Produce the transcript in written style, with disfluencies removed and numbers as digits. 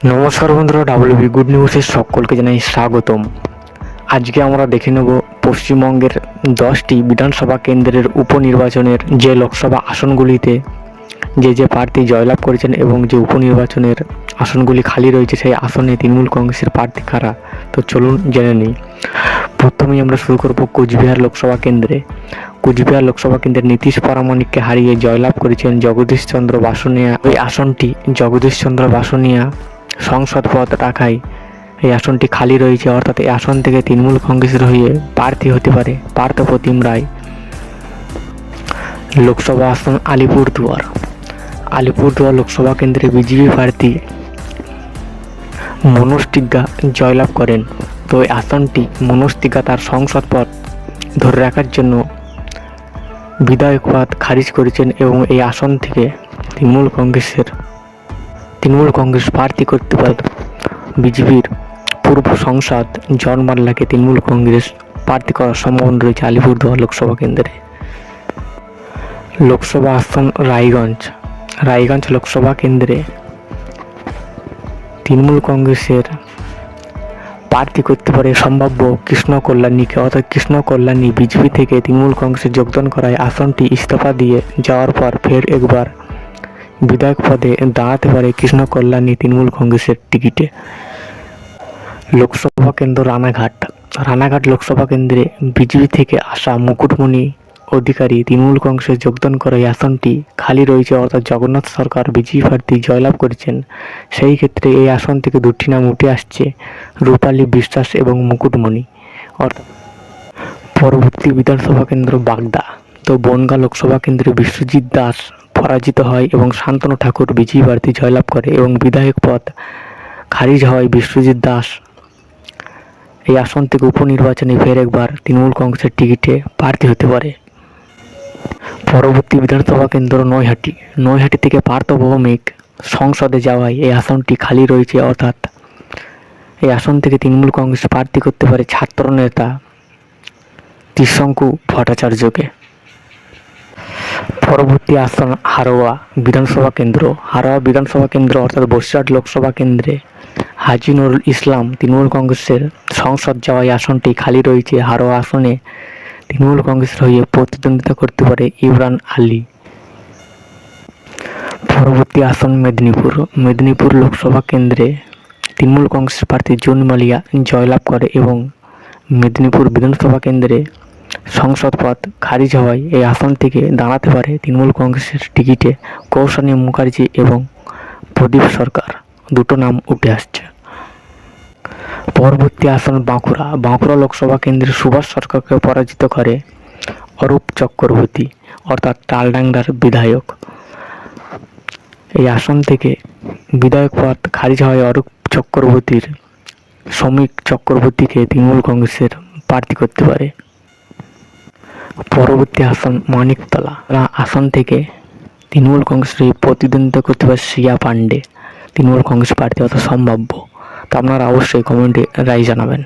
নমস্কার বন্ধুরা, WB good নিউজের সকলকে জানাই স্বাগতম। আজকে আমরা দেখে নেব পশ্চিমবঙ্গের 10টি বিধানসভা কেন্দ্রের উপনির্বাচনের যে লোকসভা আসনগুলিতে যে প্রার্থী জয়লাভ করেছেন এবং যে উপনির্বাচনের আসনগুলি খালি রয়েছে সেই আসনে তৃণমূল কংগ্রেসের প্রার্থী কারা। তো চলুন জেনে নিই। প্রথমেই আমরা শুরু করব কোচবিহার লোকসভা কেন্দ্রে। কোচবিহার লোকসভা কেন্দ্রের নীতিশ প্রামাণিককে হারিয়ে জয়লাভ করেছেন জগদীশ চন্দ্র বাসুনিয়া। ওই আসনটি জগদীশ চন্দ্র বাসুনিয়া সংসদ পদ রাখায় এই আসনটি খালি রয়েছে, অর্থাৎ এই আসন থেকে তৃণমূল কংগ্রেসের হয়ে প্রার্থী হতে পারে পার্থপ্রতিম রায়। লোকসভা আসন আলিপুরদুয়ার। আলিপুরদুয়ার লোকসভা কেন্দ্রে বিজেপি প্রার্থী মনোজ টিগ্গা জয়লাভ করেন। তো এই আসনটি মনোজ টিগ্গা তার সংসদ পদ ধরে রাখার জন্য বিধায়ক পদ খারিজ করেছেন এবং এই আসন থেকে তৃণমূল কংগ্রেস প্রার্থী করতে পারে বিজেপির পূর্ব সাংসদ জন মাল্লাকে তৃণমূল কংগ্রেস প্রার্থী করার সম্ভাবনা রয়েছে আলিপুরদুয়ার লোকসভা কেন্দ্রে। লোকসভা আসন রায়গঞ্জ লোকসভা কেন্দ্রে তৃণমূল কংগ্রেসের প্রার্থী করতে পারে সম্ভাব্য কৃষ্ণ কল্যাণীকে, অর্থাৎ কৃষ্ণ কল্যাণী বিজেপি থেকে তৃণমূল কংগ্রেসে যোগদান করায় আসনটি ইস্তফা দিয়ে যাওয়ার পর ফের একবার বিধায়ক পদে দাঁড়াতে পারে কৃষ্ণ কল্যাণী তৃণমূল কংগ্রেসের টিকিটে। লোকসভা কেন্দ্র রানাঘাট লোকসভা কেন্দ্রে বিজেপি থেকে আসা মুকুটমণি অধিকারী তৃণমূল কংগ্রেসে যোগদান করে এই আসনটি খালি রয়েছে, অর্থাৎ জগন্নাথ সরকার বিজেপি প্রার্থী জয়লাভ করেছেন। সেই ক্ষেত্রে এই আসন থেকে দুটি নাম উঠে আসছে, রূপালী বিশ্বাস এবং মুকুটমণি। অর্থাৎ পরবর্তী বিধানসভা কেন্দ্র বাগদা। তো বনগাঁ লোকসভা কেন্দ্রে বিশ্বজিৎ দাস পরাজিত হয় এবং শান্তনু ঠাকুর বিজেপি প্রার্থী জয়লাভ করে এবং বিধায়ক পদ খারিজ হয় বিশ্বজিৎ দাস এই আসন থেকে উপনির্বাচনে ফের একবার তৃণমূল কংগ্রেসের টিকিটে প্রার্থী হতে পারে। পরবর্তী বিধানসভা কেন্দ্র নৈহাটি থেকে পার্থ ভৌমিক সংসদে যাওয়ায় এই আসনটি খালি রয়েছে, অর্থাৎ এই আসন থেকে তৃণমূল কংগ্রেস প্রার্থী করতে পারে ছাত্র নেতা ত্রিশঙ্কু ভট্টাচার্যকে। পরবর্তী আসন হারোয়া বিধানসভা কেন্দ্র অর্থাৎ বসিরহাট লোকসভা কেন্দ্রে হাজী নুরুল ইসলাম তৃণমূল কংগ্রেসের সংসদ যাওয়ায় আসনটি খালি রয়েছে। হারোয়া আসনে তৃণমূল কংগ্রেসের হয়ে প্রতিদ্বন্দ্বিতা করতে পারে ইমরান আলী। পরবর্তী আসন মেদিনীপুর লোকসভা কেন্দ্রে তৃণমূল কংগ্রেস প্রার্থী জুন মালিয়া জয়লাভ করে এবং মেদিনীপুর বিধানসভা কেন্দ্রে সংসদ পদ খারিজ হওয়ায় এই আসন থেকে দাঁড়াতে পারে তৃণমূল কংগ্রেসের টিকিটে কৌশানী মুখার্জি এবং প্রদীপ সরকার, দুটো নাম উঠে আসছে। পরবর্তী আসন বাঁকুড়া লোকসভা কেন্দ্রে সুভাষ সরকারকে পরাজিত করে অরূপ চক্রবর্তী, অর্থাৎ তালডাংরার বিধায়ক। এই আসন থেকে বিধায়ক পদ খারিজ হয় অরূপ চক্রবর্তীর শ্রমিক চক্রবর্তীকে তৃণমূল কংগ্রেসের প্রার্থী করতে পারে। পরবর্তী আসন মানিকতলা আসন থেকে তৃণমূল কংগ্রেসের প্রতিদ্বন্দ্বিতা করতে পারে শ্রিয়া পাণ্ডে তৃণমূল কংগ্রেস প্রার্থী, অর্থাৎ সম্ভাব্য। তো আপনারা অবশ্যই কমেন্টে রায় জানাবেন।